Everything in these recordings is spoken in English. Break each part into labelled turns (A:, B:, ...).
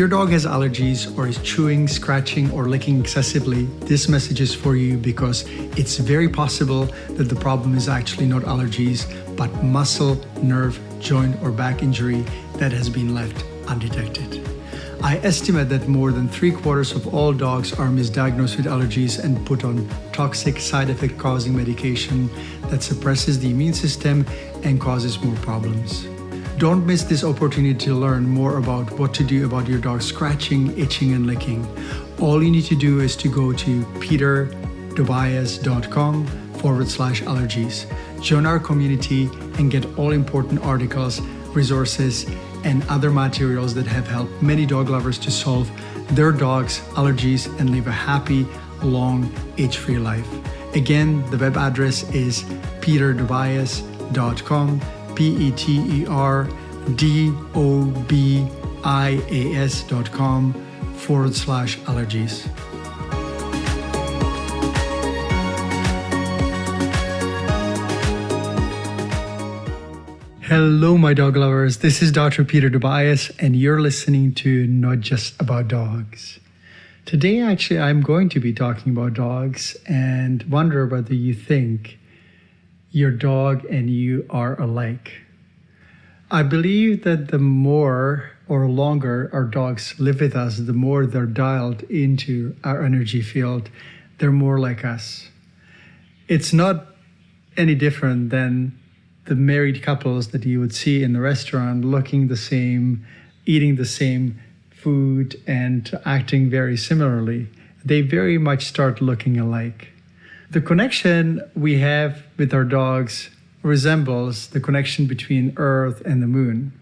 A: your dog has allergies or is chewing, scratching, or licking excessively, this message is for you because it's very possible that the problem is actually not allergies, but muscle, nerve, joint, or back injury that has been left undetected. I estimate that more than 3/4 of all dogs are misdiagnosed with allergies and put on toxic side effect causing medication that suppresses the immune system and causes more problems. Don't miss this opportunity to learn more about what to do about your dog scratching, itching, and licking. All you need to do is to go to petertobias.com/allergies. Join our community and get all important articles, resources, and other materials that have helped many dog lovers to solve their dog's allergies and live a happy, long, itch-free life. Again, the web address is petertobias.com, petertobias.com/allergies. Hello, my dog lovers. This is Dr. Peter Tobias, and you're listening to Not Just About Dogs. Today, actually, I'm going to be talking about dogs and wonder whether you think your dog and you are alike. I believe that the more or longer our dogs live with us, the more they're dialed into our energy field, they're more like us. It's not any different than the married couples that you would see in the restaurant looking the same, eating the same food, and acting very similarly. They very much start looking alike. The connection we have with our dogs resembles the connection between Earth and the moon.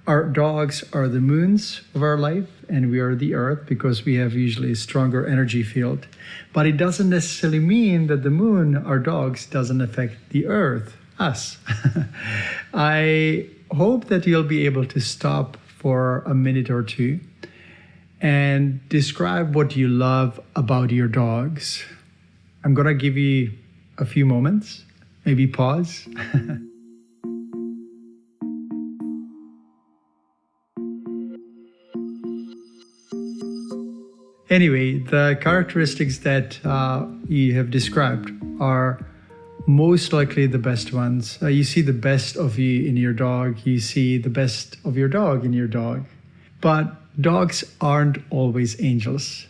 A: Our dogs are the moons of our life, and we are the Earth because we have usually a stronger energy field. But it doesn't necessarily mean that the moon, our dogs, doesn't affect the Earth, us. I hope that you'll be able to stop for a minute or two and describe what you love about your dogs. I'm going to give you a few moments, maybe pause. Anyway, the characteristics that you have described are most likely the best ones. You see the best of you in your dog. You see the best of your dog in your dog. But dogs aren't always angels.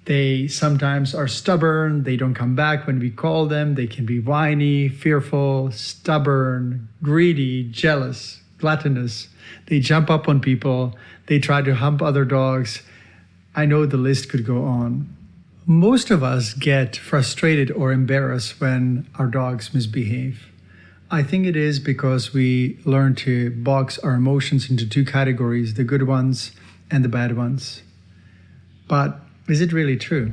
A: They sometimes are stubborn. They don't come back when we call them. They can be whiny, fearful, stubborn, greedy, jealous, gluttonous. They jump up on people. They try to hump other dogs. I know the list could go on. Most of us get frustrated or embarrassed when our dogs misbehave. I think it is because we learn to box our emotions into two categories, the good ones and the bad ones. But is it really true?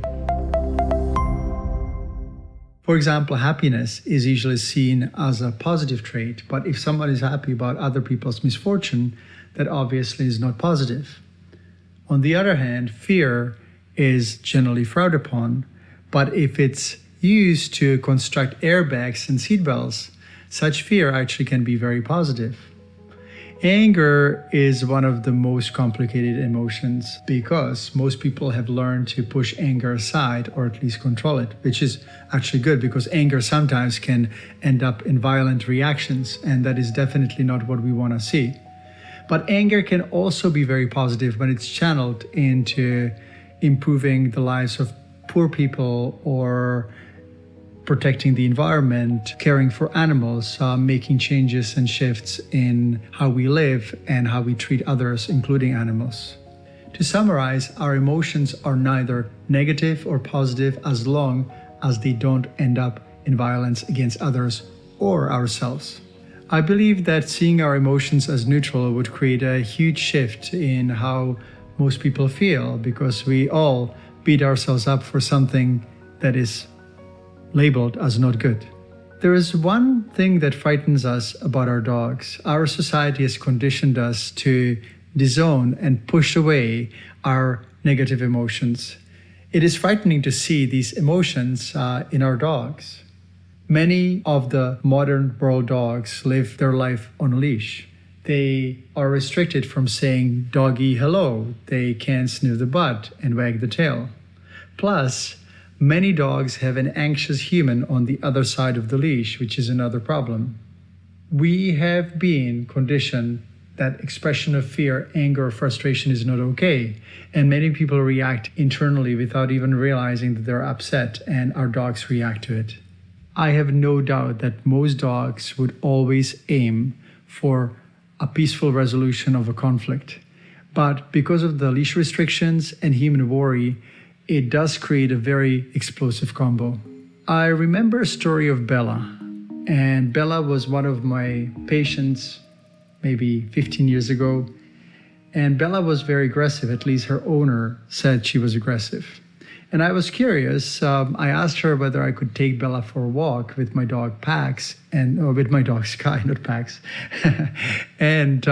A: For example, happiness is usually seen as a positive trait, but if someone is happy about other people's misfortune, that obviously is not positive. On the other hand, fear is generally frowned upon, but if it's used to construct airbags and seatbelts, such fear actually can be very positive. Anger is one of the most complicated emotions because most people have learned to push anger aside or at least control it, which is actually good because anger sometimes can end up in violent reactions, and that is definitely not what we want to see. But anger can also be very positive when it's channeled into improving the lives of poor people or protecting the environment, caring for animals, making changes and shifts in how we live and how we treat others, including animals. To summarize, our emotions are neither negative or positive as long as they don't end up in violence against others or ourselves. I believe that seeing our emotions as neutral would create a huge shift in how most people feel because we all beat ourselves up for something that is labeled as not good. There is one thing that frightens us about our dogs. Our society has conditioned us to disown and push away our negative emotions. It is frightening to see these emotions in our dogs. Many of the modern world dogs live their life on a leash, They are restricted from saying doggy hello. They can't sniff the butt and wag the tail. Plus, many dogs have an anxious human on the other side of the leash, which is another problem. We have been conditioned that expression of fear, anger, or frustration is not okay. And many people react internally without even realizing that they're upset, and our dogs react to it. I have no doubt that most dogs would always aim for a peaceful resolution of a conflict. But because of the leash restrictions and human worry, it does create a very explosive combo. I remember a story of Bella, and Bella was one of my patients maybe 15 years ago. And Bella was very aggressive, at least her owner said she was aggressive. And I was curious. I asked her whether I could take Bella for a walk with my dog Pax, with my dog Sky, not Pax, and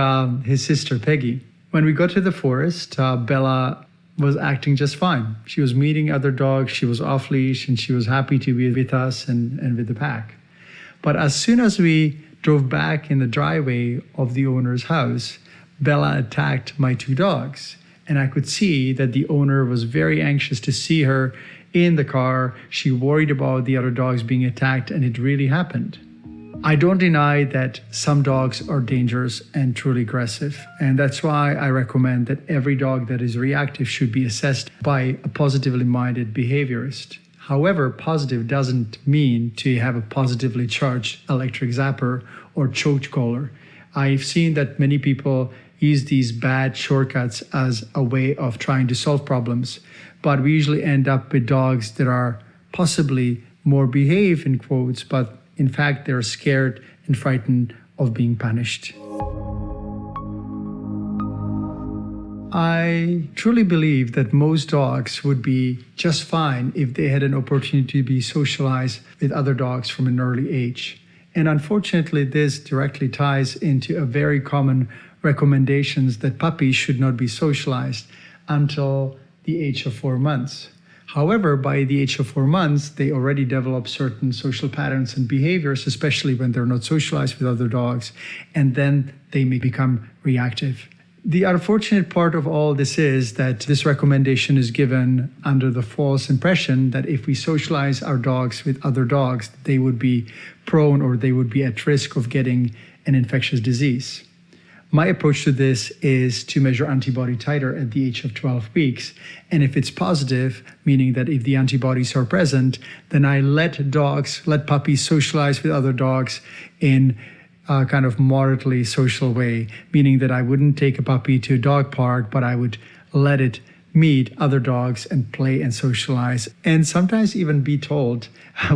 A: his sister Peggy. When we got to the forest, Bella was acting just fine. She was meeting other dogs, she was off leash, and she was happy to be with us and with the pack. But as soon as we drove back in the driveway of the owner's house, Bella attacked my two dogs. And I could see that the owner was very anxious to see her in the car. She worried about the other dogs being attacked, and it really happened. I don't deny that some dogs are dangerous and truly aggressive. And that's why I recommend that every dog that is reactive should be assessed by a positively minded behaviorist. However, positive doesn't mean to have a positively charged electric zapper or choke collar. I've seen that many people use these bad shortcuts as a way of trying to solve problems, but we usually end up with dogs that are possibly more behaved, in quotes, but in fact they're scared and frightened of being punished. I truly believe that most dogs would be just fine if they had an opportunity to be socialized with other dogs from an early age. And unfortunately, this directly ties into a very common recommendations that puppies should not be socialized until the age of 4 months. However, by the age of 4 months, they already develop certain social patterns and behaviors, especially when they're not socialized with other dogs, and then they may become reactive. The unfortunate part of all this is that this recommendation is given under the false impression that if we socialize our dogs with other dogs, they would be prone or they would be at risk of getting an infectious disease. My approach to this is to measure antibody titer at the age of 12 weeks. And if it's positive, meaning that if the antibodies are present, then I let puppies socialize with other dogs in a kind of moderately social way, meaning that I wouldn't take a puppy to a dog park, but I would let it meet other dogs and play and socialize, and sometimes even be told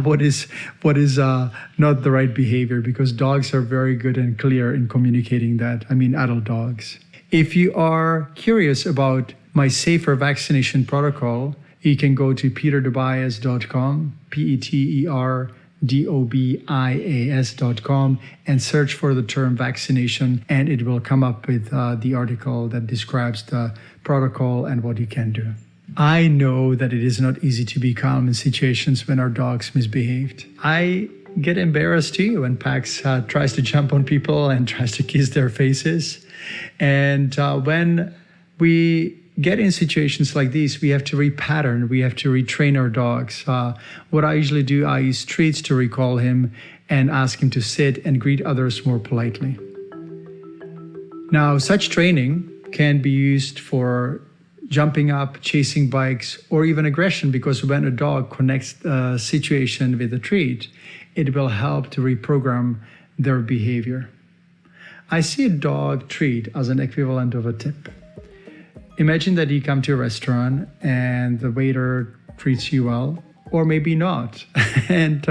A: what is not the right behavior, because dogs are very good and clear in communicating that. I mean, adult dogs. If you are curious about my safer vaccination protocol, you can go to peterdobias.com, peterdobias.com, and search for the term vaccination, and it will come up with the article that describes the protocol and what you can do. I know that it is not easy to be calm in situations when our dogs misbehaved. I get embarrassed too when Pax tries to jump on people and tries to kiss their faces. And when we get in situations like these, we have to repattern, we have to retrain our dogs. What I usually do, I use treats to recall him and ask him to sit and greet others more politely. Now, such training can be used for jumping up, chasing bikes, or even aggression, because when a dog connects the situation with a treat, it will help to reprogram their behavior. I see a dog treat as an equivalent of a tip. Imagine that you come to a restaurant and the waiter treats you well, or maybe not. And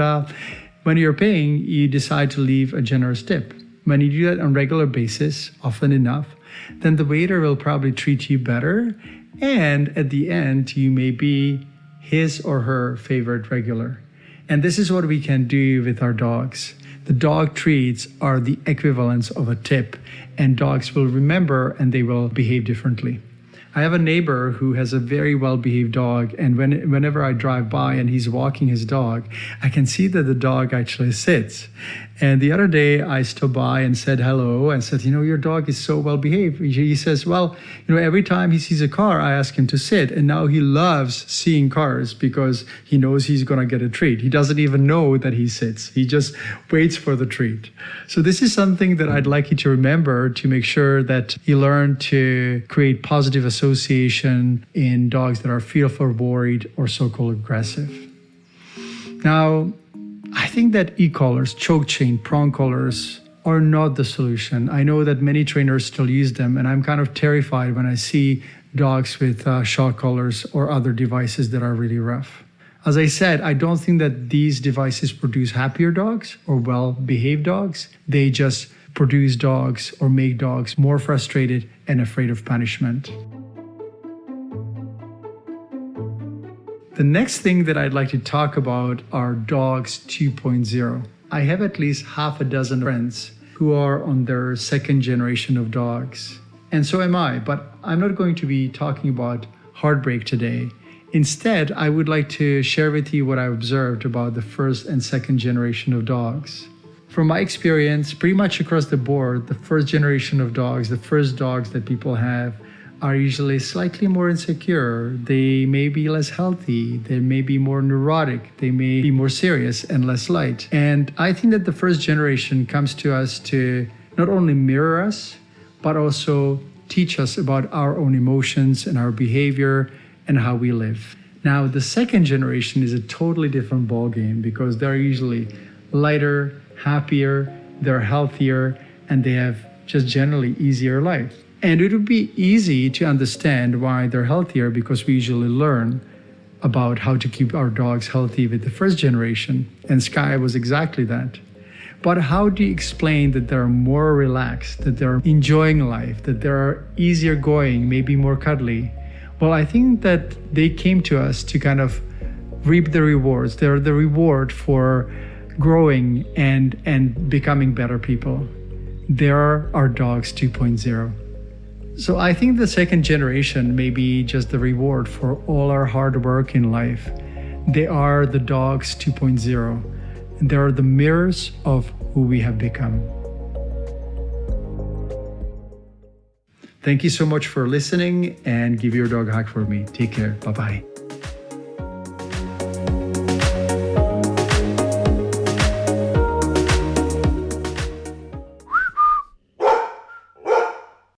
A: when you're paying, you decide to leave a generous tip. When you do that on a regular basis, often enough, then the waiter will probably treat you better. And at the end, you may be his or her favorite regular. And this is what we can do with our dogs. The dog treats are the equivalents of a tip, and dogs will remember and they will behave differently. I have a neighbor who has a very well-behaved dog, and whenever I drive by and he's walking his dog, I can see that the dog actually sits. And the other day I stopped by and said hello and said, your dog is so well-behaved. He says, well, every time he sees a car, I ask him to sit. And now he loves seeing cars because he knows he's going to get a treat. He doesn't even know that he sits. He just waits for the treat. So this is something that I'd like you to remember to make sure that you learn to create positive association in dogs that are fearful, worried, or so-called aggressive. Now, I think that e-collars, choke chain, prong collars are not the solution. I know that many trainers still use them, and I'm kind of terrified when I see dogs with shock collars or other devices that are really rough. As I said, I don't think that these devices produce happier dogs or well-behaved dogs. They just produce dogs or make dogs more frustrated and afraid of punishment. The next thing that I'd like to talk about are dogs 2.0. I have at least half a dozen friends who are on their second generation of dogs. And so am I, but I'm not going to be talking about heartbreak today. Instead, I would like to share with you what I observed about the first and second generation of dogs. From my experience, pretty much across the board, the first generation of dogs, the first dogs that people have, are usually slightly more insecure. They may be less healthy. They may be more neurotic. They may be more serious and less light. And I think that the first generation comes to us to not only mirror us, but also teach us about our own emotions and our behavior and how we live. Now, the second generation is a totally different ballgame because they're usually lighter, happier, they're healthier, and they have just generally easier life. And it would be easy to understand why they're healthier because we usually learn about how to keep our dogs healthy with the first generation. And Sky was exactly that. But how do you explain that they're more relaxed, that they're enjoying life, that they're easier going, maybe more cuddly? Well, I think that they came to us to kind of reap the rewards. They're the reward for growing and becoming better people. They're our dogs 2.0. So I think the second generation may be just the reward for all our hard work in life. They are the dogs 2.0. And they are the mirrors of who we have become. Thank you so much for listening, and give your dog a hug for me. Take care. Bye-bye.